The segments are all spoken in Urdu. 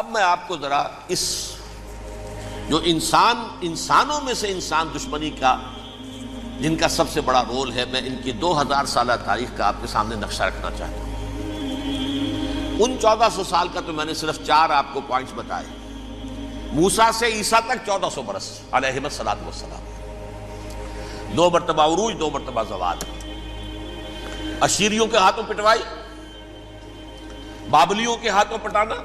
اب میں آپ کو ذرا اس جو انسانوں میں سے انسان دشمنی کا جن کا سب سے بڑا رول ہے، میں ان کی 2000 سالہ تاریخ کا آپ کے سامنے نقشہ رکھنا چاہتا ہوں۔ ان 1400 سال کا تو میں نے صرف 4 آپ کو پوائنٹس بتائے۔ موسیٰ سے عیسیٰ تک 1400 برس علیہم الصلوۃ والسلام، 2 مرتبہ عروج، 2 مرتبہ زوال، اشیریوں کے ہاتھوں پٹوائی، بابلیوں کے ہاتھوں پٹانا،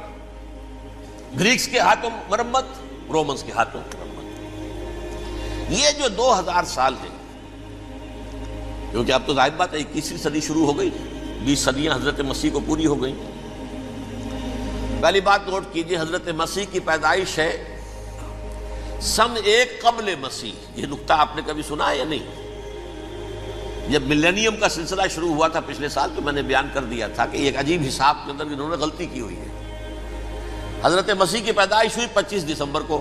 گریکس کے ہاتھوں مرمت، رومنز کے ہاتھوں مرمت۔ یہ جو 2000 سال ہیں، کیونکہ اب تو ظاہر بات ہے 21ویں صدی شروع ہو گئی، 20 صدیاں حضرت مسیح کو پوری ہو گئی۔ پہلی بات نوٹ کیجئے، حضرت مسیح کی پیدائش ہے سن 1 قبل مسیح۔ یہ نقطہ آپ نے کبھی سنا ہے یا نہیں؟ جب ملینیم کا سلسلہ شروع ہوا تھا پچھلے سال، تو میں نے بیان کر دیا تھا کہ ایک عجیب حساب کے اندر انہوں نے غلطی کی ہوئی ہے۔ حضرت مسیح کی پیدائش ہوئی 25 دسمبر کو،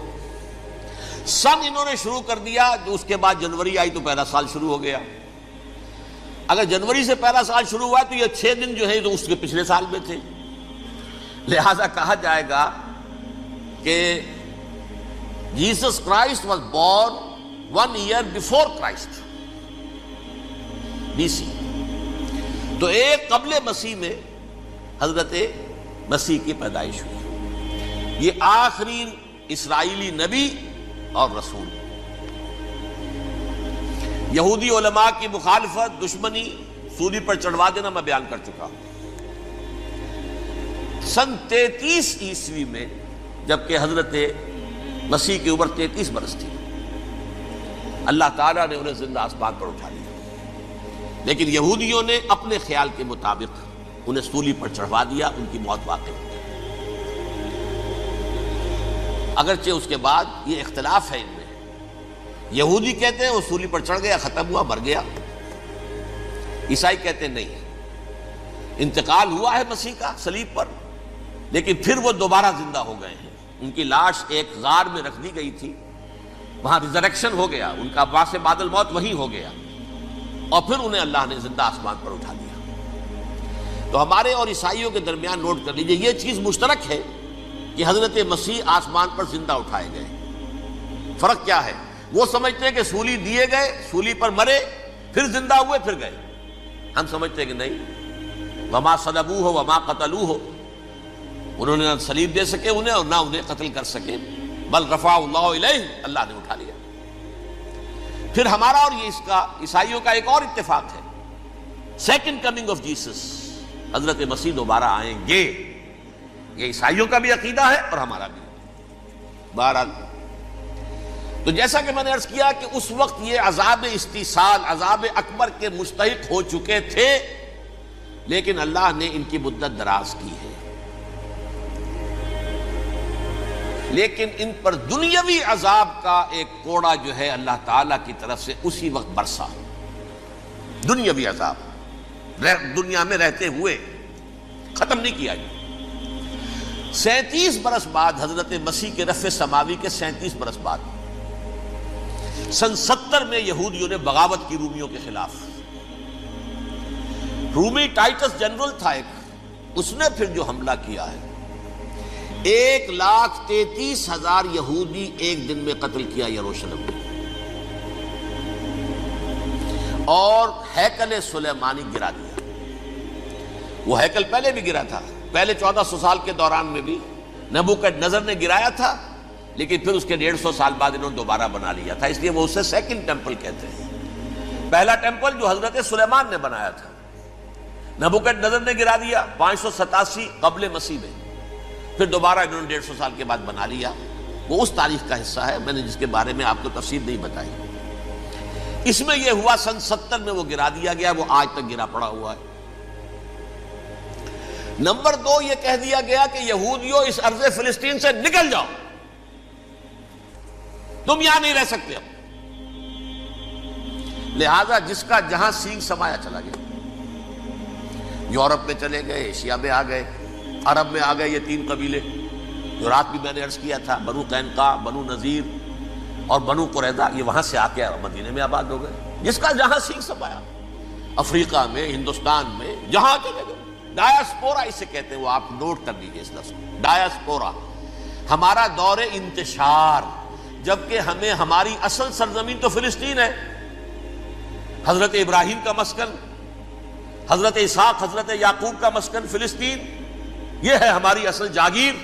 سن انہوں نے شروع کر دیا، جو اس کے بعد جنوری آئی تو پہلا سال شروع ہو گیا۔ اگر جنوری سے پہلا سال شروع ہوا تو یہ 6 دن جو ہے تو اس کے پچھلے سال میں تھے، لہذا کہا جائے گا کہ Jesus Christ was born 1 year before Christ, BC۔ تو 1 قبل مسیح میں حضرت مسیح کی پیدائش ہوئی۔ یہ آخری اسرائیلی نبی اور رسول۔ یہودی علماء کی مخالفت، دشمنی، سولی پر چڑھوا دینا میں بیان کر چکا ہوں۔ سن 33 عیسوی میں، جبکہ حضرت مسیح کی عمر 33 برس تھی، اللہ تعالیٰ نے انہیں زندہ آسمان پر اٹھا لیا، لیکن یہودیوں نے اپنے خیال کے مطابق انہیں سولی پر چڑھوا دیا، ان کی موت واقع ہو گئی۔ اگرچہ اس کے بعد یہ اختلاف ہے ان میں، یہودی کہتے ہیں وہ سولی پر چڑھ گیا، ختم ہوا، مر گیا۔ عیسائی کہتے ہیں نہیں، انتقال ہوا ہے مسیح کا صلیب پر، لیکن پھر وہ دوبارہ زندہ ہو گئے ہیں۔ ان کی لاش ایک غار میں رکھ دی گئی تھی، وہاں ریزریکشن ہو گیا، ان کا باعث بعد الموت وہی ہو گیا، اور پھر انہیں اللہ نے زندہ آسمان پر اٹھا دیا۔ تو ہمارے اور عیسائیوں کے درمیان نوٹ کر لیجئے، یہ چیز مشترک ہے کہ حضرت مسیح آسمان پر زندہ اٹھائے گئے۔ فرق کیا ہے؟ وہ سمجھتے ہیں کہ سولی دیے گئے، سولی پر مرے، پھر زندہ ہوئے، پھر گئے۔ ہم سمجھتے ہیں کہ نہیں، وما صلبوہ وما قتلوہ، انہوں نے نہ صلیب دے سکے انہیں اور نہ انہیں قتل کر سکے، بل رفع اللہ الیہ، اللہ نے اٹھا لیا۔ پھر ہمارا اور یہ اس کا عیسائیوں کا ایک اور اتفاق ہے، سیکنڈ کمنگ آف جیسس، حضرت مسیح دوبارہ آئیں گے۔ یہ عیسائیوں کا بھی عقیدہ ہے اور ہمارا بھی۔ بہرحال تو جیسا کہ میں نے عرض کیا کہ اس وقت یہ عذاب استیصال، عذاب اکبر کے مستحق ہو چکے تھے، لیکن اللہ نے ان کی مدت دراز کی ہے۔ لیکن ان پر دنیاوی عذاب کا ایک کوڑا جو ہے اللہ تعالیٰ کی طرف سے اسی وقت برسا، دنیاوی عذاب دنیا میں رہتے ہوئے ختم نہیں کیا۔ 37 برس بعد، حضرت مسیح کے رفع سماوی کے 37 برس بعد، سن 70 میں یہودیوں نے بغاوت کی رومیوں کے خلاف۔ رومی ٹائٹس جنرل تھا ایک، اس نے پھر جو حملہ کیا ہے، 1,33,000 یہودی ایک دن میں قتل کیا یروشلم میں، اور ہیکل سلیمانی گرا دیا۔ وہ ہیکل پہلے بھی گرا تھا، پہلے 1400 سال کے دوران میں بھی نبوکڈنیزر نے گرایا تھا، لیکن پھر اس کے 150 سال بعد انہوں نے دوبارہ بنا لیا تھا، اس لیے وہ اسے سیکنڈ ٹیمپل کہتے ہیں۔ پہلا ٹیمپل جو حضرت سلیمان نے بنایا تھا، نبوکڈنیزر نے گرا دیا 587 قبل مسیح میں، پھر دوبارہ انہوں نے 150 سال کے بعد بنا لیا۔ وہ اس تاریخ کا حصہ ہے، میں نے جس کے بارے میں آپ کو تفصیل نہیں بتائی۔ اس میں یہ ہوا سن 70 میں وہ گرا دیا گیا، وہ آج تک گرا پڑا ہوا ہے۔ نمبر 2، یہ کہہ دیا گیا کہ یہودیوں اس ارض فلسطین سے نکل جاؤ، تم یہاں نہیں رہ سکتے اب۔ لہذا جس کا جہاں سینگ سمایا چلا گیا، یورپ میں چلے گئے، ایشیا میں آ گئے، عرب میں آ گئے، یہ 3 قبیلے جو رات بھی میں نے عرض کیا تھا، بنو قینقاع، بنو نذیر اور بنو قریظہ، یہ وہاں سے آ کے مدینے میں آباد ہو گئے۔ جس کا جہاں سینگ سمایا، افریقہ میں، ہندوستان میں، جہاں چلے گئے، ڈایاسپورا اسے کہتے ہیں، وہ آپ نوٹ کر لیجیے اس لفظ کو، ڈایاسپورا، ہمارا دور انتشار، جبکہ ہمیں ہماری اصل سرزمین تو فلسطین ہے، حضرت ابراہیم کا مسکن، حضرت اسحاق حضرت یعقوب کا مسکن فلسطین، یہ ہے ہماری اصل جاگیر،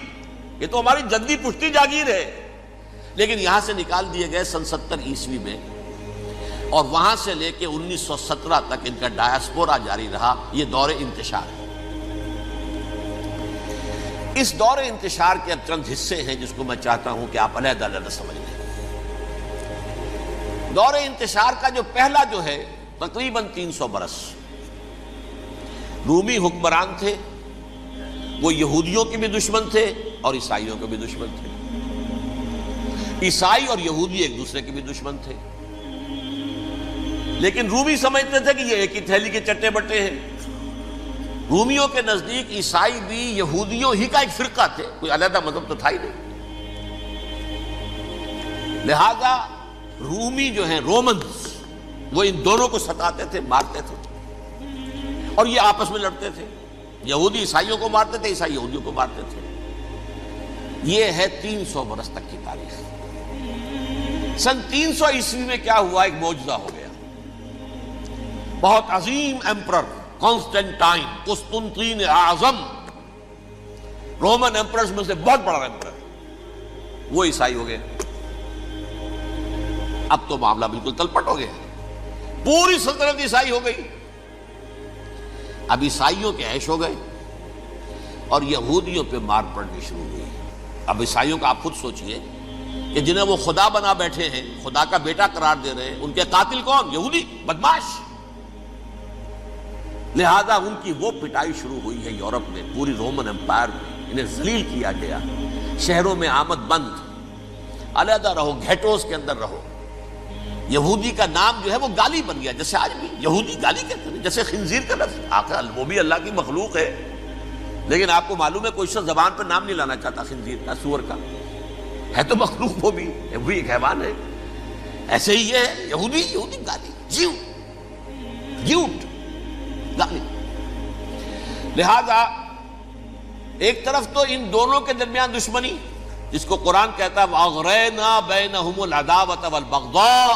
یہ تو ہماری جدی پشتی جاگیر ہے، لیکن یہاں سے نکال دیے گئے سن 70 عیسوی میں، اور وہاں سے لے کے 1917 تک ان کا ڈایاسپورا جاری رہا۔ یہ دور انتشار ہے۔ اس دور انتشار کے اب چند حصے ہیں جس کو میں چاہتا ہوں کہ آپ علیحدہ علیحدہ سمجھ لیں۔ دور انتشار کا جو پہلا جو ہے تقریباً 300 برس، رومی حکمران تھے، وہ یہودیوں کے بھی دشمن تھے اور عیسائیوں کے بھی دشمن تھے، عیسائی اور یہودی ایک دوسرے کے بھی دشمن تھے، لیکن رومی سمجھتے تھے کہ یہ ایک ہی تھیلی کے چٹے بٹے ہیں۔ رومیوں کے نزدیک عیسائی بھی یہودیوں ہی کا ایک فرقہ تھے، کوئی علیحدہ مذہب تو تھا ہی نہیں، لہذا رومی جو ہیں رومنز وہ ان دونوں کو ستاتے تھے، مارتے تھے، اور یہ آپس میں لڑتے تھے، یہودی عیسائیوں کو مارتے تھے، عیسائی یہودیوں کو مارتے تھے۔ یہ ہے 300 برس تک کی تاریخ۔ سن 300 عیسوی میں کیا ہوا؟ ایک معجزہ ہو گیا۔ بہت عظیم ایمپرر کانسٹینٹائن، قسطنطین اعظم، رومن ایمپررز میں سے بہت بڑا ایمپرر، وہ عیسائی ہو گئے۔ اب تو معاملہ بالکل تلپٹ ہو گیا، پوری سلطنت عیسائی ہو گئی۔ اب عیسائیوں کے عیش ہو گئے اور یہودیوں پہ مار پڑنی شروع ہوئی۔ اب عیسائیوں کا آپ خود سوچئے کہ جنہیں وہ خدا بنا بیٹھے ہیں، خدا کا بیٹا قرار دے رہے ہیں، ان کے قاتل کون؟ یہودی بدماش۔ لہذا ان کی وہ پٹائی شروع ہوئی ہے یورپ میں، پوری رومن امپائر میں انہیں ذلیل کیا گیا، شہروں میں آمد بند، علیحدہ رہو، گھیٹوز کے اندر رہو۔ یہودی کا نام جو ہے وہ گالی بن گیا، جیسے آج بھی یہودی گالی کہتے ہیں، جیسے خنزیر کا لفظ، آخر وہ بھی اللہ کی مخلوق ہے، لیکن آپ کو معلوم ہے کوئی شخص زبان پر نام نہیں لانا چاہتا خنزیر کا، سور کا، ہے تو مخلوق، وہ بھی ایک حیوان ہے۔ ایسے ہی یہ ہے یہودی گالی، جیوٹ گالی۔ لہذا ایک طرف تو ان دونوں کے درمیان دشمنی، جس کو قرآن کہتا ہے وَأَغْرَيْنَا بَيْنَهُمُ الْعَدَاوَةَ وَالْبَغْضَاءَ،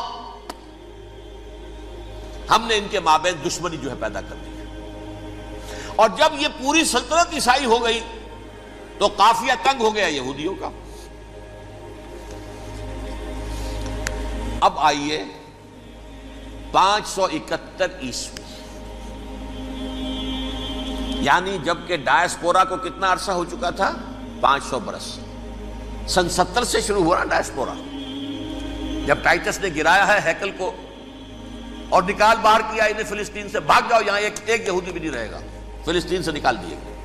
ہم نے ان کے مابین دشمنی جو ہے پیدا کر دی ہے۔ اور جب یہ پوری سلطنت عیسائی ہو گئی تو قافیہ تنگ ہو گیا یہودیوں کا۔ اب آئیے 571 عیسوی، یعنی جبکہ ڈایاسپورا کو کتنا عرصہ ہو چکا تھا؟ 500 برس۔ سن 70 سے شروع ہوا نا ڈایاسپورا، جب ٹائٹس نے گرایا ہے ہیکل کو اور نکال باہر کیا انہیں فلسطین سے، بھاگ جاؤ یہاں ایک یہودی بھی نہیں رہے گا، فلسطین سے نکال دیے گئے۔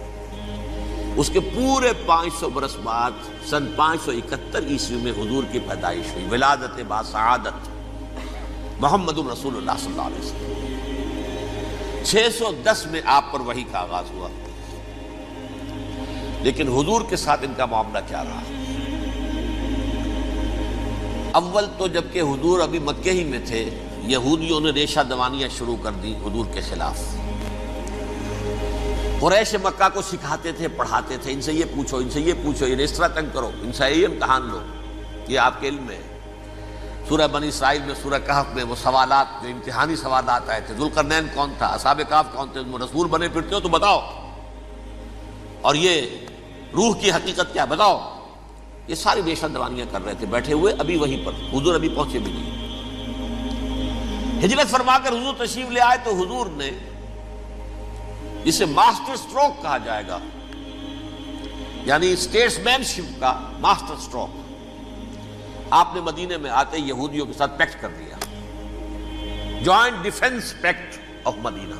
اس کے پورے 500 برس بعد سن 571 عیسوی میں حضور کی پیدائش ہوئی، ولادت باسعادت محمد رسول اللہ صلی اللہ علیہ وسلم۔ 610 میں آپ پر وحی کا آغاز ہوا، لیکن حضور کے ساتھ ان کا معاملہ کیا رہا؟ اول تو جبکہ حضور ابھی مکے ہی میں تھے، یہودیوں نے ریشہ دوانیاں شروع کر دی حضور کے خلاف۔ قریش مکہ کو سکھاتے تھے، پڑھاتے تھے، ان سے یہ پوچھو، ان سے یہ پوچھو، انہیں اس طرح تنگ کرو، ان سے یہ امتحان لو، یہ آپ کے علم میں ہے۔ سورہ بنی اسرائیل میں، سورہ کہف میں وہ سوالات، جو امتحانی سوالات آئے تھے، ذوالقرنین کون تھا، اصحاب کہف کون تھے، تم رسول بنے پھرتے ہو تو بتاؤ، اور یہ روح کی حقیقت کیا بتاؤ۔ یہ ساری ریشہ دوانیاں کر رہے تھے بیٹھے ہوئے، ابھی وہیں پر حضور ابھی پہنچے بھی نہیں۔ ہجرت فرما کر حضور تشریف لے آئے تو حضور نے، جسے ماسٹر سٹروک کہا جائے گا، یعنی اسٹیٹس مین شپ کا ماسٹر سٹروک، آپ نے مدینے میں آتے یہودیوں کے ساتھ پیکٹ کر دیا، جوائنٹ ڈیفنس پیکٹ آف مدینہ،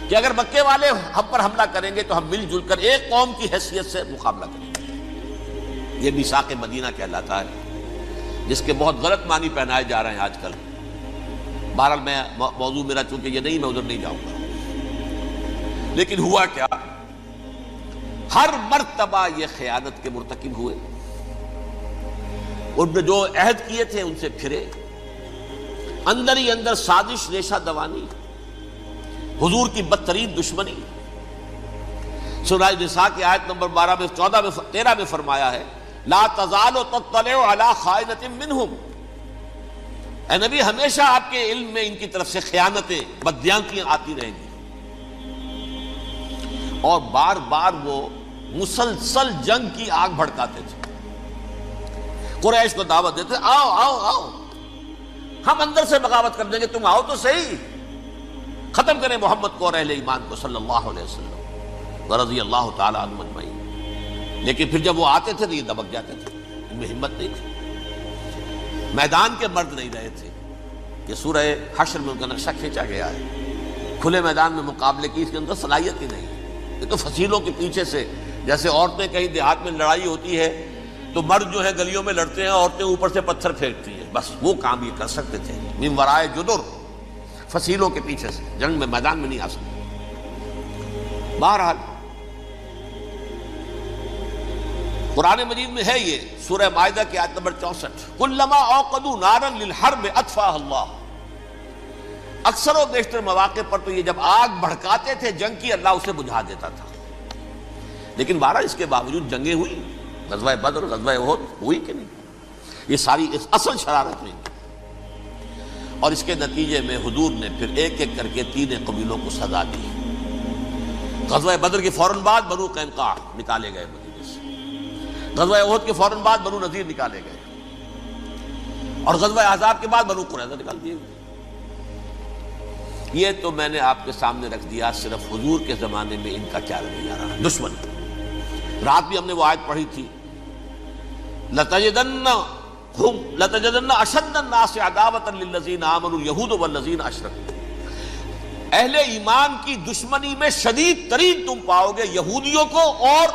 کہ اگر مکے والے ہم پر حملہ کریں گے تو ہم مل جل کر ایک قوم کی حیثیت سے مقابلہ کریں گے۔ یہ میثاق مدینہ کہلاتا ہے، جس کے بہت غلط معنی پہنائے جا رہے ہیں آج کل۔ بہرحال میں موضوع میرا چونکہ یہ نہیں، میں ادھر نہیں جاؤں گا، لیکن ہوا کیا؟ ہر مرتبہ یہ خیانت کے مرتکب ہوئے، ان نے جو عہد کیے تھے ان سے پھرے، اندر ہی اندر سازش، ریشہ دوانی، حضور کی بدترین دشمنی۔ سورہ نساء کی آیت نمبر 12 میں 14 میں 13 میں فرمایا ہے لا تزال تطلع علی خائنۃ منہم، اے نبی ہمیشہ آپ کے علم میں ان کی طرف سے خیانتیں، بددیانتیاں آتی رہیں گی۔ اور بار بار وہ مسلسل جنگ کی آگ بھڑکاتے تھے، قریش کو دعوت دیتے، آؤ آؤ آؤ ہم اندر سے بغاوت کر دیں گے، تم آؤ تو صحیح، ختم کریں محمد کو اور اہل ایمان کو صلی اللہ علیہ وسلم ورضی اللہ تعالی عنہم اجمعین۔ لیکن پھر جب وہ آتے تھے تو یہ دبک جاتے تھے، ان میں ہمت نہیں تھی، میدان کے مرد نہیں رہے تھے۔ یہ سورہ حشر میں ان کا نقشہ کھینچا گیا ہے، کھلے میدان میں مقابلے کی اس کے اندر صلاحیت ہی نہیں ہے۔ یہ تو فصیلوں کے پیچھے سے، جیسے عورتیں کہیں دیہات میں لڑائی ہوتی ہے تو مرد جو ہے گلیوں میں لڑتے ہیں، عورتیں اوپر سے پتھر پھینکتی ہیں، بس وہ کام یہ کر سکتے تھے، من ورائے جدر، فصیلوں کے پیچھے سے، جنگ میں میدان میں نہیں آ سکتے۔ بہرحال قرآن مجید میں ہے یہ سورہ مائدہ کی آیت نمبر 64، کلما اوقدوا نارا للحرب اطفاها اللہ۔ اکثر و بیشتر مواقع پر تو یہ جب آگ بھڑکاتے تھے جنگ کی، اللہ اسے بجھا دیتا تھا۔ لیکن بہرحال اس کے باوجود جنگیں ہوئی، غزوہ بدر، غزوہ احد ہوئی کہ نہیں، یہ ساری اصل شرارت ہوئی۔ اور اس کے نتیجے میں حضور نے پھر ایک ایک کر کے 3 قبیلوں کو سزا دی۔ غزوہ بدر کے فوراً بعد بنو قینقاع نکالے گئے مدینے سے، غزوہ احد کے فوراً بعد بنو نذیر نکالے گئے، اور غزوہ احزاب کے بعد بنو قریظہ نکال دیے گئے۔ یہ تو میں نے آپ کے سامنے رکھ دیا صرف حضور کے زمانے میں ان کا کیا رویہ رہا، دشمن۔ رات بھی ہم نے وہ آیت پڑھی تھی، لَتَجِدَنَّ أَشَدَّ النَّاسِ عَدَاوَةً لِلَّذِينَ آمَنُوا الْيَهُودُ وَالَّذِينَ أَشْرَكُوا۔ اہل ایمان کی دشمنی میں شدید ترین تم پاؤ گے یہودیوں کو اور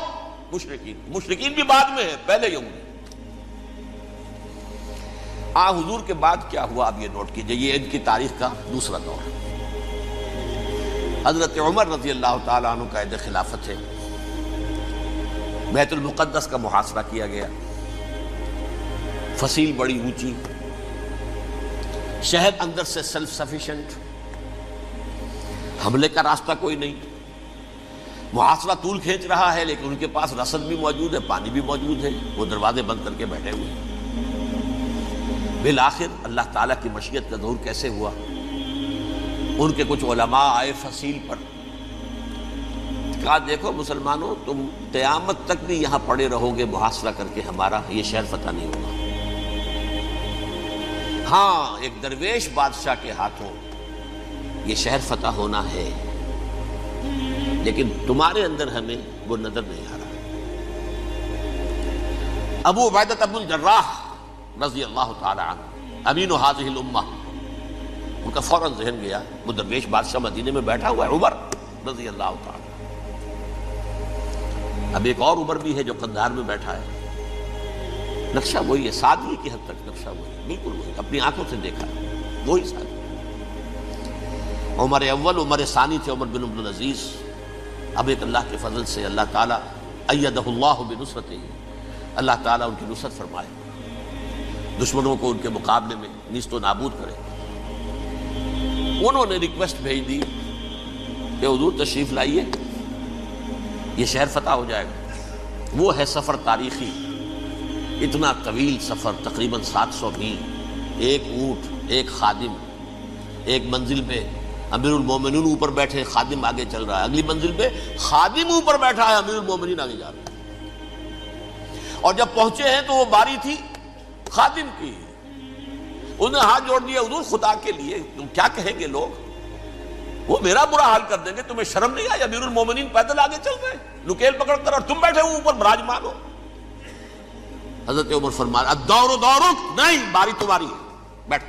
مشرکین بھی بعد میں ہے، پہلے یہودی۔ حضور کے بعد کیا ہوا اب یہ نوٹ کیجئے، یہ ان کی تاریخ کا دوسرا دور ہے۔ حضرت عمر رضی اللہ تعالیٰ عنہ قائد خلافت ہے، بیت المقدس کا محاصرہ کیا گیا، فصیل بڑی اونچی، شہر اندر سے سیلف سفیشنٹ، حملے کا راستہ کوئی نہیں، محاصرہ طول کھینچ رہا ہے، لیکن ان کے پاس رسد بھی موجود ہے، پانی بھی موجود ہے، وہ دروازے بند کر کے بیٹھے ہوئے ہیں۔ بالآخر اللہ تعالیٰ کی مشیت کا ظہور کیسے ہوا، ان کے کچھ علماء آئے فصیل پر، کہا دیکھو مسلمانوں، تم قیامت تک بھی یہاں پڑے رہو گے محاصرہ کر کے، ہمارا یہ شہر فتح نہیں ہوگا۔ ہاں ایک درویش بادشاہ کے ہاتھوں یہ شہر فتح ہونا ہے، لیکن تمہارے اندر ہمیں وہ نظر نہیں آ رہا۔ ابو عبیدہ بن الجراح رضی اللہ تعالی عنہ، امین هذه الامہ، ان کا فوراً ذہن گیا، وہ درویش بادشاہ مدینے میں بیٹھا ہوا ہے، عمر رضی اللہ تعالی۔ اب ایک اور عمر بھی ہے جو قندھار میں بیٹھا ہے، نقشہ وہی ہے، سادگی کی حد تک نقشہ وہی ہے، بالکل وہی، اپنی آنکھوں سے دیکھا ہے، وہی سادگی۔ عمر اول، عمر ثانی تھے عمر بن عبدالعزیز۔ اب ایک اللہ کے فضل سے اللہ تعالیٰ ایدہ اللہ بنصرتہ، اللہ تعالیٰ ان کی نصرت فرمائے، دشمنوں کو ان کے مقابلے میں نیست و نابود کرے۔ انہوں نے ریکویسٹ بھیج دی کہ حضور تشریف لائیے، یہ شہر فتح ہو جائے گا۔ وہ ہے سفر تاریخی، اتنا طویل سفر، تقریباً 700 میل، ایک اونٹ، ایک خادم، ایک منزل پہ امیر المومنین اوپر بیٹھے، خادم آگے چل رہا ہے، اگلی منزل پہ خادم اوپر بیٹھا ہے، امیر المومنین آگے جا رہا ہے۔ اور جب پہنچے ہیں تو وہ باری تھی خادم کی، انہوں نے ہاتھ جوڑ دیا، حضور خدا کے لیے تم کیا کہیں گے لوگ، وہ میرا برا حال کر دیں گے، تمہیں شرم نہیں آئی، امیر المومنین پیدل آگے چل رہے ہیں نکیل پکڑ کر، اور تم بیٹھے ہو اوپر براجمان ہو۔ حضرت عمر فرمایا الدور دورک، نہیں باری تمہاری ہے، بیٹھ۔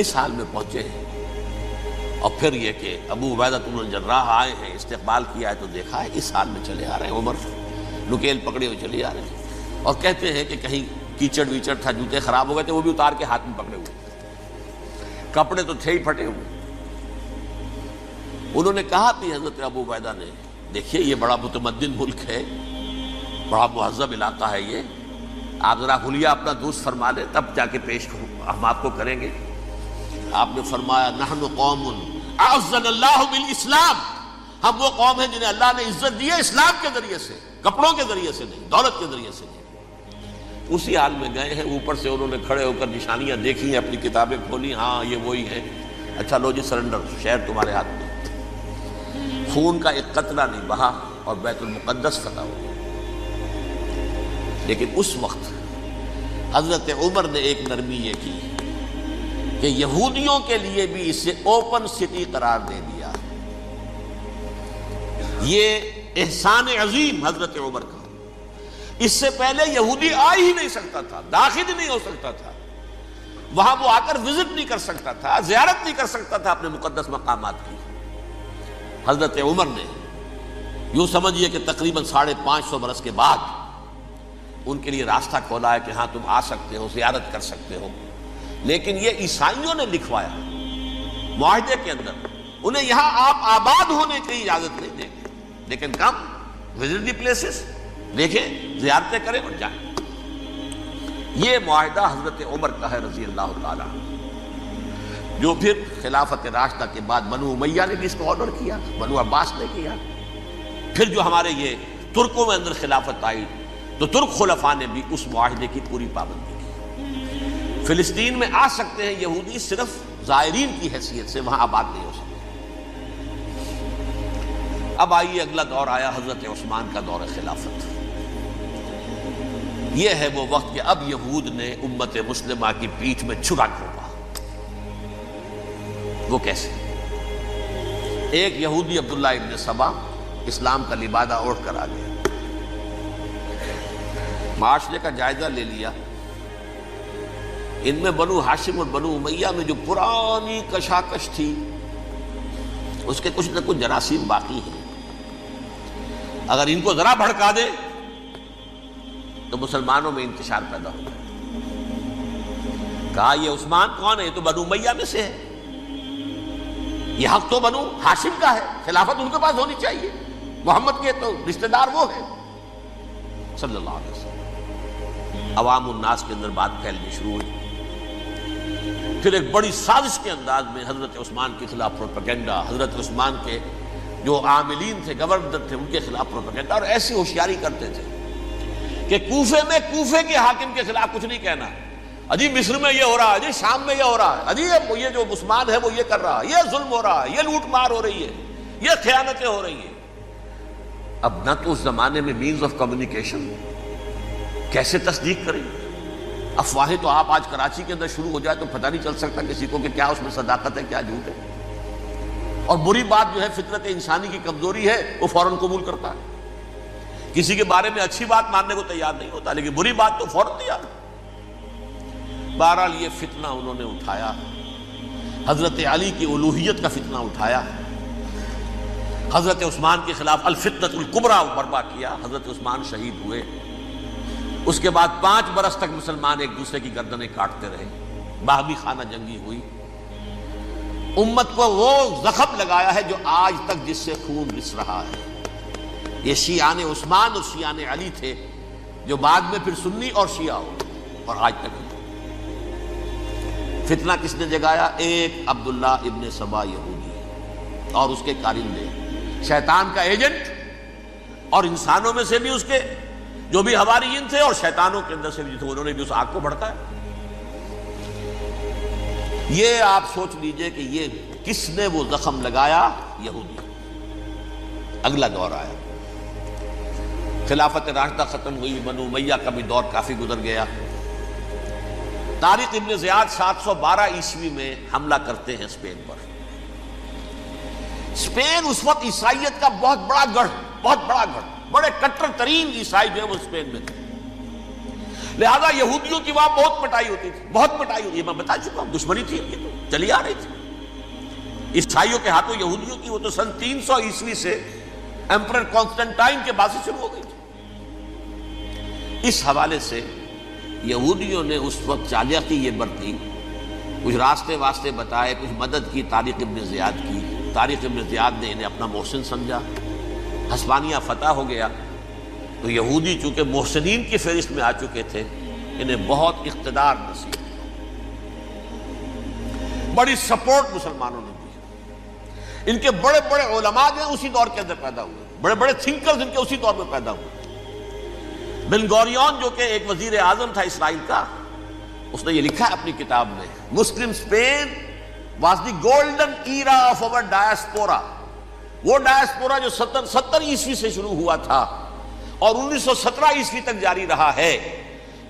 اس حال میں پہنچے ہیں، اور پھر یہ کہ ابو عبیدہ بن الجراح آئے ہیں، استقبال کیا ہے تو دیکھا ہے اس حال میں چلے آ رہے ہیں، عمر نکیل پکڑے ہوئے چلے آ رہے ہیں، اور کہتے ہیں کہ کہیں کیچڑ ویچڑ تھا، جوتے خراب ہو گئے تھے، وہ بھی اتار کے ہاتھ میں پکڑے ہوئے، کپڑے تو تھے ہی پھٹے ہوئے۔ انہوں نے کہا بھی حضرت ابو عبیدہ نے، دیکھیے یہ بڑا متمدن ملک ہے، بڑا مہذب علاقہ ہے یہ، آپ ذرا حلیہ اپنا دوست فرما لیں تب جا کے پیش ہم آپ کو کریں گے۔ آپ نے فرمایا نحن قوم اعزنا اللہ بالاسلام، ہم وہ قوم ہیں جنہیں اللہ نے عزت دی ہے اسلام کے ذریعے سے۔ کپڑوں کے ذریعے سے نہیں، دولت کے ذریعے سے نہیں۔ اسی حال میں گئے ہیں، اوپر سے انہوں نے کھڑے ہو کر نشانیاں دیکھی ہیں، اپنی کتابیں کھولی، ہاں یہ وہی ہے، اچھا لو جی سرنڈر، شہر تمہارے ہاتھ میں۔ خون کا ایک قطرہ نہیں بہا اور بیت المقدس فتح ہو گیا۔ لیکن اس وقت حضرت عمر نے ایک نرمی یہ کی کہ یہودیوں کے لیے بھی اسے اوپن سٹی قرار دے دیا۔ یہ احسان عظیم حضرت عمر کا، اس سے پہلے یہودی آ ہی نہیں سکتا تھا، داخل ہی نہیں ہو سکتا تھا، وہاں وہ آ کر وزٹ نہیں کر سکتا تھا، زیارت نہیں کر سکتا تھا اپنے مقدس مقامات کی۔ حضرت عمر نے یوں سمجھیے کہ تقریباً 550 برس کے بعد ان کے لیے راستہ کھولا ہے کہ ہاں تم آ سکتے ہو، زیارت کر سکتے ہو۔ لیکن یہ عیسائیوں نے لکھوایا معاہدے کے اندر، انہیں یہاں آپ آباد ہونے کی اجازت نہیں دیں گے، لیکن کم وزٹ دی پلیسز، دیکھیں زیارتیں کریں اور جائیں۔ یہ معاہدہ حضرت عمر کا ہے رضی اللہ تعالیٰ، جو پھر خلافت راشدہ کے بعد بنو امیہ نے بھی اس کو آرڈر کیا، بنو عباس نے کیا۔ پھر جو ہمارے یہ ترکوں میں اندر خلافت آئی تو ترک خلفاء نے بھی اس معاہدے کی پوری پابندی کی۔ فلسطین میں آ سکتے ہیں یہودی، صرف زائرین کی حیثیت سے، وہاں آباد نہیں ہو سکتے۔ اب آئیے اگلا دور آیا حضرت عثمان کا دور خلافت۔ یہ ہے وہ وقت کہ اب یہود نے امت مسلمہ کی پیٹھ میں چھرا گھونپا۔ وہ کیسے؟ ایک یہودی عبداللہ ابن سبا اسلام کا لبادہ اوڑھ کر آ گیا، معاشرے کا جائزہ لے لیا۔ ان میں بنو ہاشم اور بنو امیہ میں جو پرانی کشاکش تھی اس کے کچھ نہ کچھ جراثیم باقی ہیں، اگر ان کو ذرا بھڑکا دے تو مسلمانوں میں انتشار پیدا ہو جائے۔ کہا یہ عثمان کون ہے؟ یہ تو بنو امیہ میں سے ہے، یہ حق تو بنو ہاشم کا ہے، خلافت ان کے پاس ہونی چاہیے، محمد کے تو رشتہ دار وہ ہیں صلی اللہ علیہ وسلم۔ عوام الناس کے اندر بات پھیلنی شروع ہوئی۔ پھر ایک بڑی سازش کے انداز میں حضرت عثمان کے خلاف پروپیگنڈا، حضرت عثمان کے جو عاملین تھے، گورنر تھے، ان کے خلاف پروپیگنڈا، اور ایسی ہوشیاری کرتے تھے کہ کوفے میں کوفے کے حاکم کے خلاف کچھ نہیں کہنا، اجی مصر میں یہ ہو رہا ہے، اجی شام میں یہ ہو رہا ہے، اجی یہ جو عثمان ہے وہ یہ کر رہا ہے، یہ ظلم ہو رہا ہے، یہ لوٹ مار ہو رہی ہے، یہ خیانتیں ہو رہی ہیں۔ اب نہ تو اس زمانے میں مینز آف کمیونیکیشن، کیسے تصدیق کریں؟ افواہیں تو آپ آج کراچی کے اندر شروع ہو جائے تو پتہ نہیں چل سکتا کسی کو کہ کیا اس میں صداقت ہے، کیا جھوٹ ہے، اور بری بات جو ہے فطرت انسانی کی کمزوری ہے، وہ فوراً قبول کرتا ہے۔ کسی کے بارے میں اچھی بات ماننے کو تیار نہیں ہوتا، لیکن بری بات تو فوراً تیار۔ بہرحال یہ فتنہ انہوں نے اٹھایا، حضرت علی کی الوہیت کا فتنہ اٹھایا، حضرت عثمان کے خلاف الفتنۃ الکبریٰ برپا کیا، حضرت عثمان شہید ہوئے۔ اس کے بعد 5 برس تک مسلمان ایک دوسرے کی گردنیں کاٹتے رہے، باہمی خانہ جنگی ہوئی۔ امت کو وہ زخم لگایا ہے جو آج تک جس سے خون رس رہا ہے۔ یہ شیعان عثمان اور شیعان علی تھے، جو بعد میں پھر سنی اور شیعہ ہو، اور آج تک فتنہ کس نے جگایا؟ ایک عبداللہ ابن سبا یہودی اور اس کے کارندے، شیطان کا ایجنٹ، اور انسانوں میں سے بھی اس کے جو بھی حواریین تھے اور شیطانوں کے اندر سے بھی تھے، انہوں نے بھی اس آگ کو بھڑکایا۔ یہ آپ سوچ لیجئے کہ یہ کس نے وہ زخم لگایا؟ یہودی۔ اگلا دور آیا، خلافت راشدہ ختم ہوئی، بنو امیہ کا بھی دور کافی گزر گیا۔ طارق ابن زیاد 712 عیسوی میں حملہ کرتے ہیں اسپین پر۔ اسپین اس وقت عیسائیت کا بہت بڑا گڑھ، بڑے کٹر ترین عیسائی جو ہے وہ اسپین میں تھے، لہذا یہودیوں کی وہاں بہت پٹائی ہوتی تھی، یہ میں بتا چکا ہوں، دشمنی تھی، یہ تو چلی آ رہی تھی عیسائیوں کے ہاتھوں یہودیوں کی۔ وہ تو سن 300 عیسوی سے ایمپرر کانسٹنٹائن کے بعد سے شروع ہو گئی تھی۔ اس حوالے سے یہودیوں نے اس وقت چالاکی یہ برتی، کچھ راستے واسطے بتائے، کچھ مدد کی طارق ابن زیاد کی۔ طارق ابن زیاد نے انہیں اپنا محسن سمجھا، ہسپانیہ فتح ہو گیا تو یہودی چونکہ محسنین کی فہرست میں آ چکے تھے، انہیں بہت اقتدار نصیب، بڑی سپورٹ مسلمانوں نے دی۔ ان کے بڑے بڑے علماء جو اسی دور کے اندر پیدا ہوئے، بڑے بڑے تھنکرز ان کے اسی دور میں پیدا ہوئے۔ بن گوریون جو کہ ایک وزیر اعظم تھا اسرائیل کا، اس نے یہ لکھا ہے اپنی کتاب میں، Muslim Spain was the golden era of our diaspora. وہ ڈائسپورا جو 70 عیسوی سے شروع ہوا تھا اور 1917 عیسوی تک جاری رہا ہے،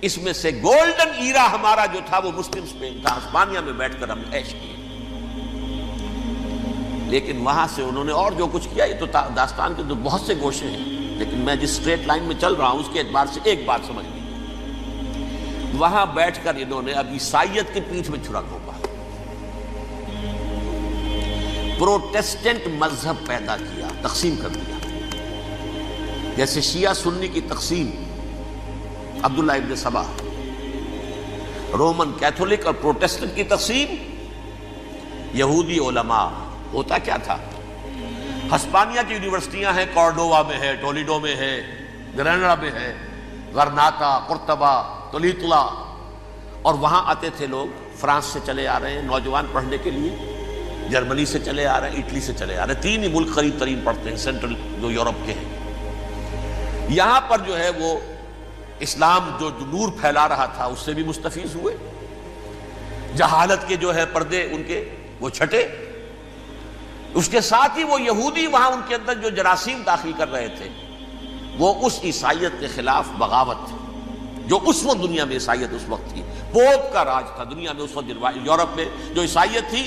اس میں سے گولڈن ایرا ہمارا جو تھا وہ مسلم اسپین تھا. ہسپانیہ میں بیٹھ کر ہم عیش کیے. لیکن وہاں سے انہوں نے اور جو کچھ کیا، یہ تو داستان کے تو بہت سے گوشے ہیں، لیکن میں جس اسٹریٹ لائن میں چل رہا ہوں اس کے اعتبار سے ایک بات سمجھ لیجیے. وہاں بیٹھ کر انہوں نے اب عیسائیت کی پیٹھ میں چھرا گھونپا، پروٹیسٹنٹ مذہب پیدا کیا، تقسیم کر دیا. جیسے شیعہ سنی کی تقسیم، عبداللہ ابن سبا، رومن کیتھولک اور پروٹیسٹنٹ کی تقسیم، یہودی علماء. ہوتا کیا تھا؟ ہسپانیہ کی یونیورسٹیاں ہیں، کارڈووا میں ہے، ٹولیڈو میں ہے، گریناڈا میں ہے، غرناطہ، قرطبہ، تولیتلا، اور وہاں آتے تھے لوگ. فرانس سے چلے آ رہے ہیں نوجوان پڑھنے کے لیے، جرمنی سے چلے آ رہے ہیں، اٹلی سے چلے آ رہے ہیں. 3 ہی ملک قریب ترین پڑھتے ہیں سینٹرل جو یورپ کے ہیں. یہاں پر جو ہے وہ اسلام جو نور پھیلا رہا تھا اس سے بھی مستفیض ہوئے. جہالت کے جو ہے پردے ان کے وہ چھٹے. اس کے ساتھ ہی وہ یہودی وہاں ان کے اندر جو جراثیم داخل کر رہے تھے، وہ اس عیسائیت کے خلاف بغاوت تھی جو اس وقت دنیا میں عیسائیت اس وقت تھی. پوپ کا راج تھا دنیا میں اس وقت. یورپ میں جو عیسائیت تھی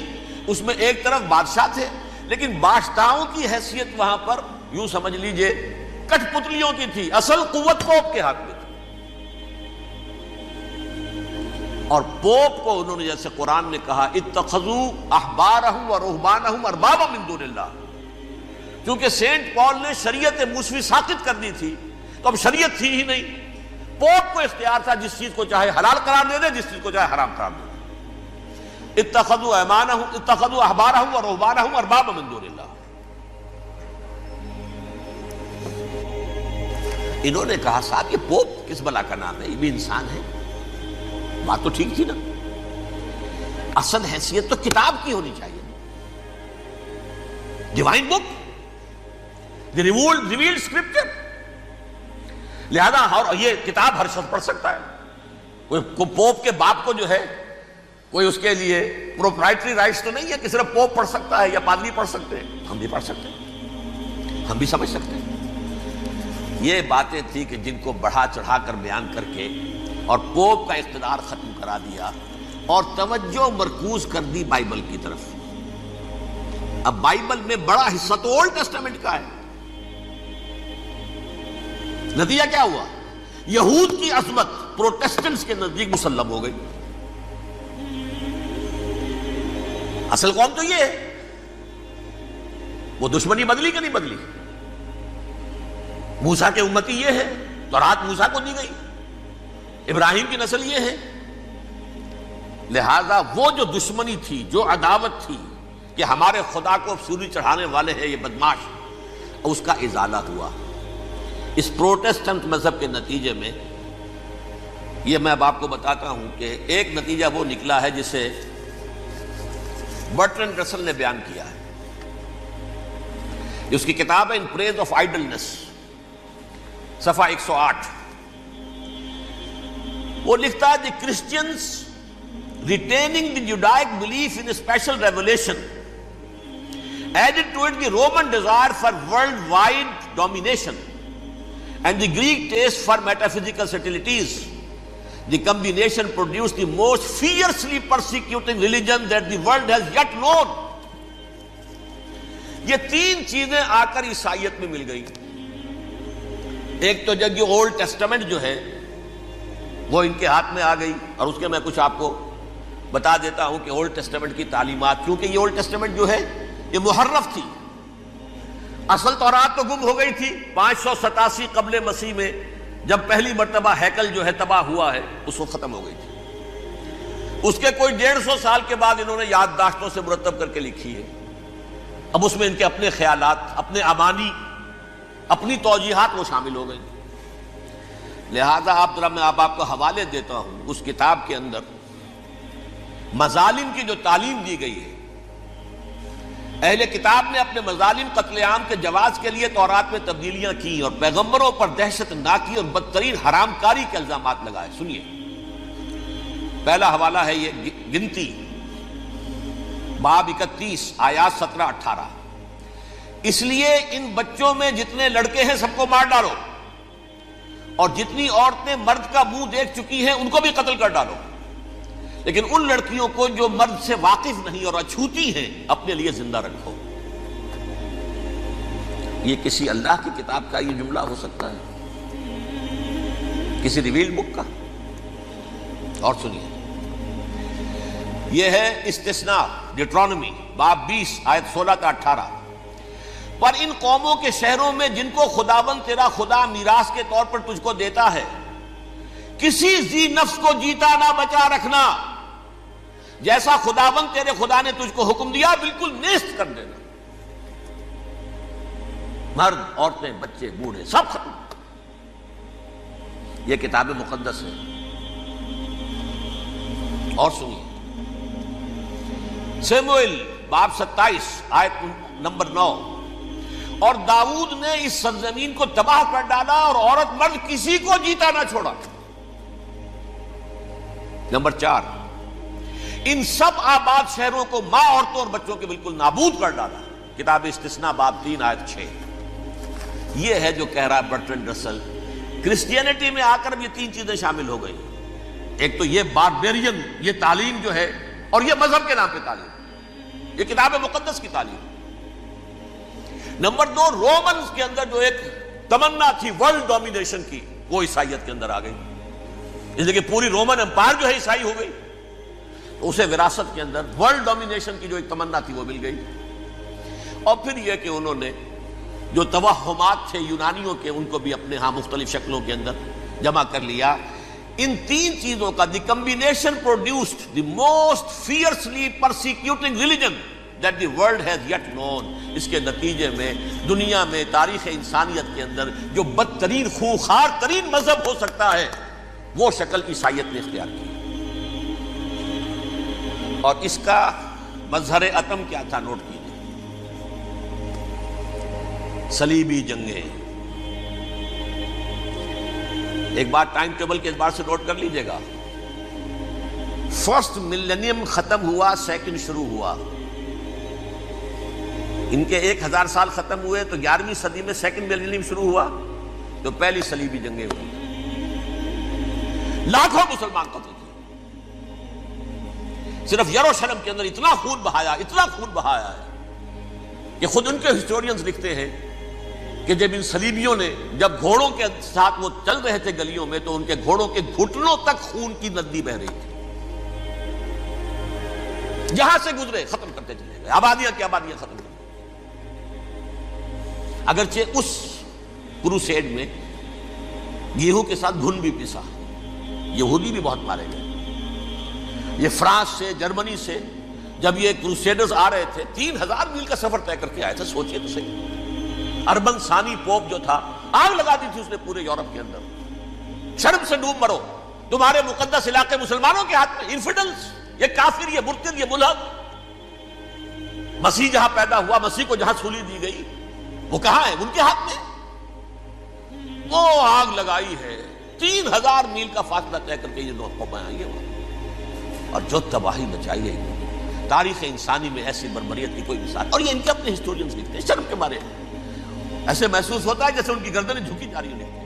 اس میں ایک طرف بادشاہ تھے، لیکن بادشاہوں کی حیثیت وہاں پر یوں سمجھ لیجئے کٹ پتلیوں کی تھی. اصل قوت پوپ کے ہاتھ میں تھی. اور پوپ کو انہوں نے جیسے قرآن نے کہا اتخذوا احبارهم ورهبانهم اربابا من دون اللہ، کیونکہ سینٹ پال نے شریعت موسوی ساقط کر دی تھی تو اب شریعت تھی ہی نہیں. پوپ کو اختیار تھا جس چیز کو چاہے حلال قرار دے دے، جس چیز کو چاہے حرام قرار دے دے. اتخذوا احبارهم ورهبانهم اربابا من دون اللہ. انہوں نے کہا صاحب یہ پوپ کس بلا کا نام ہے، یہ بھی انسان ہے. بات تو ٹھیک تھی نا، اصل حیثیت تو کتاب کی ہونی چاہیے، ڈیوائن بک، دی ریویلڈ اسکرپچر. لہذا اور یہ کتاب ہر شخص پڑھ سکتا ہے. کوئی پوپ کے باپ کو جو ہے کوئی اس کے لیے پروپرائٹری رائٹس تو نہیں ہے کہ صرف پوپ پڑھ سکتا ہے یا پادری پڑھ سکتے ہیں. ہم بھی پڑھ سکتے ہیں، ہم بھی سمجھ سکتے ہیں. یہ باتیں تھی کہ جن کو بڑھا چڑھا کر بیان کر کے اور پوپ کا اقتدار ختم کرا دیا اور توجہ مرکوز کر دی بائبل کی طرف. اب بائبل میں بڑا حصہ تو اولڈ ٹیسٹامنٹ کا ہے. نتیجہ کیا ہوا؟ یہود کی عظمت پروٹیسٹنٹس کے نزدیک مسلم ہو گئی. اصل قوم تو یہ ہے. وہ دشمنی بدلی کہ نہیں بدلی؟ موسیٰ کے امتی یہ ہے، تورات موسیٰ کو دی گئی، ابراہیم کی نسل یہ ہے. لہذا وہ جو دشمنی تھی، جو عداوت تھی کہ ہمارے خدا کو سوری چڑھانے والے ہیں یہ بدماش، اس کا ازالہ ہوا اس پروٹیسٹنٹ مذہب کے نتیجے میں. یہ میں اب آپ کو بتاتا ہوں کہ ایک نتیجہ وہ نکلا ہے جسے برٹرنڈ رسل نے بیان کیا ہے. اس کی کتاب ہے ان پریز آف آئیڈلنس، صفحہ 108. وہ لکھتا ہے the Christians retaining the Judaic belief in special revelation added to it the Roman desire for worldwide domination and the Greek taste for metaphysical subtleties. The combination produced the most fiercely persecuting religion that the world has yet known. یہ 3 چیزیں آ کر عیسائیت میں مل گئی. ایک تو جب یہ اولڈ ٹیسٹامنٹ جو ہے وہ ان کے ہاتھ میں آ گئی، اور اس کے میں کچھ آپ کو بتا دیتا ہوں کہ اولڈ ٹیسٹامنٹ کی تعلیمات، کیونکہ یہ اولڈ ٹیسٹامنٹ جو ہے یہ محرف تھی. اصل تورات تو گم ہو گئی تھی 587 قبل مسیح میں، جب پہلی مرتبہ ہیکل جو ہے تباہ ہوا ہے، اس وقت ختم ہو گئی تھی. اس کے کوئی 150 سال کے بعد انہوں نے یادداشتوں سے مرتب کر کے لکھی ہے. اب اس میں ان کے اپنے خیالات، اپنے امانی، اپنی توجیحات وہ شامل ہو گئی. لہذا میں آپ کو حوالے دیتا ہوں اس کتاب کے اندر مظالم کی جو تعلیم دی گئی ہے. اہل کتاب نے اپنے مظالم قتل عام کے جواز کے لیے تورات میں تبدیلیاں کی اور پیغمبروں پر دہشت ناکی اور بدترین حرام کاری کے الزامات لگائے. سنیے، پہلا حوالہ ہے یہ گنتی باب 31 آیات 17-18. اس لیے ان بچوں میں جتنے لڑکے ہیں سب کو مار ڈالو، اور جتنی عورتیں مرد کا منہ دیکھ چکی ہیں ان کو بھی قتل کر ڈالو، لیکن ان لڑکیوں کو جو مرد سے واقف نہیں اور اچھوتی ہیں اپنے لیے زندہ رکھو. یہ کسی اللہ کی کتاب کا یہ جملہ ہو سکتا ہے؟ کسی ریویل بک کا؟ اور سنیے، یہ ہے استثناء ڈیٹرانومی باب 20 آیت 16-18. پر ان قوموں کے شہروں میں جن کو خداوند تیرا خدا میراث کے طور پر تجھ کو دیتا ہے، کسی ذی نفس کو جیتا نہ بچا رکھنا، جیسا خداوند تیرے خدا نے تجھ کو حکم دیا بالکل نیست کر دینا. مرد، عورتیں، بچے، بوڑھے سب ختم. یہ کتاب مقدس ہے. اور سنیے، سموئیل باب 27 آیت نمبر 9. اور داؤد نے اس سرزمین کو تباہ کر ڈالا اور عورت مرد کسی کو جیتا نہ چھوڑا. نمبر 4، ان سب آباد شہروں کو ماں، عورتوں اور بچوں کے بالکل نابود کر ڈالا. کتاب استثناء باب 3 آیت 6. یہ ہے جو کہہ رہا ہے برٹرنڈ رسل، کرسچینٹی میں آ کر یہ تین چیزیں شامل ہو گئی. ایک تو یہ باربیرین یہ تعلیم جو ہے، اور یہ مذہب کے نام پہ تعلیم، یہ کتاب مقدس کی تعلیم. نمبر 2، رومنز کے اندر جو ایک تمنا تھی ورلڈ ڈومینیشن کی، وہ عیسائیت کے اندر آ گئی. اس لیے کہ پوری رومن امپائر جو ہے عیسائی ہو گئی، اسے وراثت کے اندر ورلڈ ڈومینیشن کی جو ایک تمنا تھی وہ مل گئی. اور پھر یہ کہ انہوں نے جو توہمات تھے یونانیوں کے، ان کو بھی اپنے ہاں مختلف شکلوں کے اندر جمع کر لیا. ان تین چیزوں کا the combination produced the most fiercely persecuting religion that the world has yet known. اس کے نتیجے میں دنیا میں تاریخ انسانیت کے اندر جو بدترین خونخوار ترین مذہب ہو سکتا ہے وہ شکل عیسائیت نے اختیار کی. اور اس کا مظہر عتم کیا تھا؟ نوٹ کیجیے، صلیبی جنگیں. ایک بات ٹائم ٹیبل کے اعتبار سے نوٹ کر لیجئے گا. فرسٹ ملینیم ختم ہوا، سیکنڈ شروع ہوا. ان کے 1000 سال ختم ہوئے تو 11ویں صدی میں سیکنڈ ملینیم شروع ہوا تو پہلی صلیبی جنگیں ہوئی. لاکھوں مسلمان قتل کیے. صرف یروشلم کے اندر اتنا خون بہایا ہے کہ خود ان کے ہسٹورینز لکھتے ہیں کہ جب ان صلیبیوں نے جب گھوڑوں کے ساتھ وہ چل رہے تھے گلیوں میں تو ان کے گھوڑوں کے گھٹنوں تک خون کی ندی بہ رہی تھی. جہاں سے گزرے ختم کرتے چلے گئے، آبادیاں کی آبادیاں ختم کر. اگرچہ اس کروسیڈ میں گیہوں کے ساتھ گھن بھی پسا، یہودی بھی بہت مارے گئے. یہ فرانس سے، جرمنی سے جب یہ کروسیڈرز آ رہے تھے 3000 میل کا سفر طے کر کے آئے تھے. سوچئے تو صحیح، اربن ثانی پوپ جو تھا آگ لگا دی تھی اس نے پورے یورپ کے اندر. شرم سے ڈوب مرو، تمہارے مقدس علاقے مسلمانوں کے ہاتھ میں. انفیڈلز، یہ کافر، یہ مرتد، یہ ملحد. مسیح جہاں پیدا ہوا، مسیح کو جہاں سولی دی گئی، وہ کہاں ہے؟ ان کے ہاتھ میں. وہ آگ لگائی ہے، 3000 میل کا فاصلہ طے کر کے یہ لوگ قوم آئیں گے اور جو تباہی مچائی ہے انہوں نے. تاریخ انسانی میں ایسی بربریت کی کوئی مثال. اور یہ ان کے اپنے ہسٹورینز لکھتے ہیں. شرم کے مارے ایسے محسوس ہوتا ہے جیسے ان کی گردنیں جھکی جا رہی ہیں.